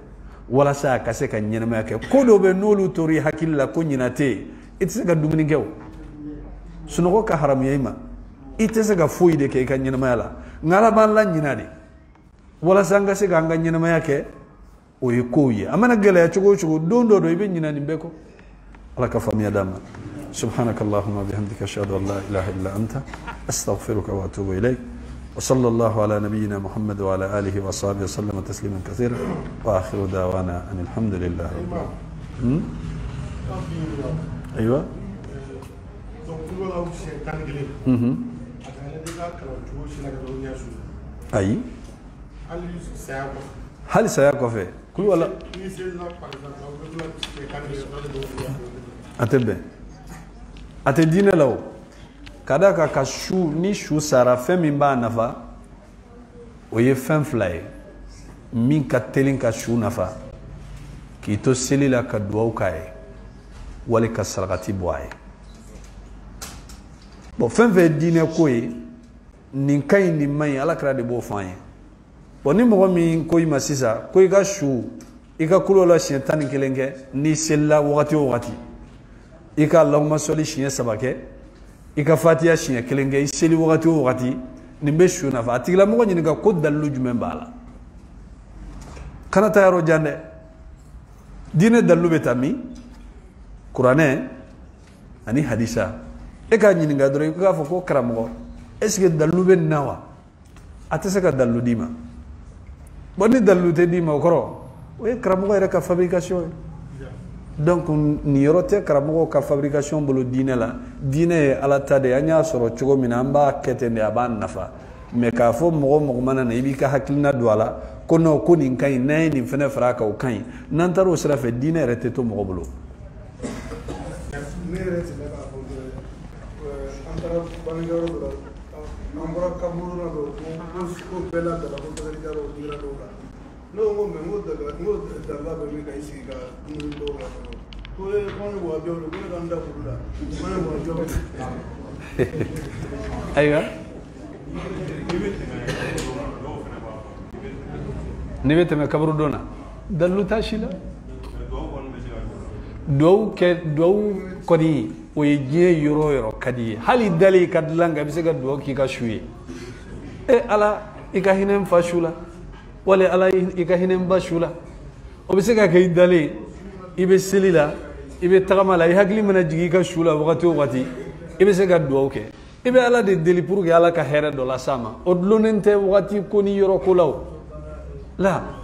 wala sa ka se ka nyina ma ke ko do be nolu tori hakilla ko nyina te itse ga dumini gew suno ko ka haram yema itse ga foyi de ke ka nyina ma la ngala ban la nyina de wala sanga se ga nyina ma ke o yi ko yi amana gele chugo dondo do ibe nyina ni beko ala ka fami adama subhanakallahumma bihamdika ashhadu an la ilaha illa anta astaghfiruka wa atubu ilayk وصلى الله على نبينا محمد وعلى آله وصحبه وسلم تسليما كثيرا وآخر دعوانا أن الحمد لله رب العالمين. أيوة. أي. هل سيقف كل ولا أتبع أتدين له kada ka shu ni shu sara femi ba nafa o ye fem fly min ka telin ka shu nafa ki to selila ka duwa kai wala ka sarati boy bo fem ve dine ko yi nin kai ni mai ala kra de bo fan bo ni mo mi ko yi masisa ko yi ka shu i ka kulo la shetani kelenge ni sella wakati o wakati i ka allahumma salli shiya sabake ika fatiya shiya kelenge iseli wakati nimbe shuna fa atigla mo nyini ga ko dallu jumen bala kana tayaro jande dine dallu betami qur'ane ani hadisa e ka nyini ga dore ko fa ko karamo est-ce que dallu ben nawa atese ka dallu dima bonni dallu te dima koro we karamo ga ka fabrication donc ni yorote karamo ka fabrication bolo dine la dine ala tade anya soro chugo minamba ketende aban nafa me ka fo mo mana na ibi ka haklina dwala kono kuni kai nay ni fene fraka o kai nan taro sera fe dine rete to mo bolo no mo me mo da la be mi kai siga ni do la ko e ko ni wa jo ko da nda ko da mo mo jo aywa nibete me kabru dona dalu tashila do kodi o ye yoro kadi hali dali kadlanga bisega do ki ka shuye e ala ikahinem fashula wala ala ikahinem bashula o bisega kay dali ibe silila ibe tagamala i hagli mana jigi ka shula wakati ibe sega do ke ibe ala de deli pour que ala ka here do la sama o dlonente wakati ko ni yoro ko law la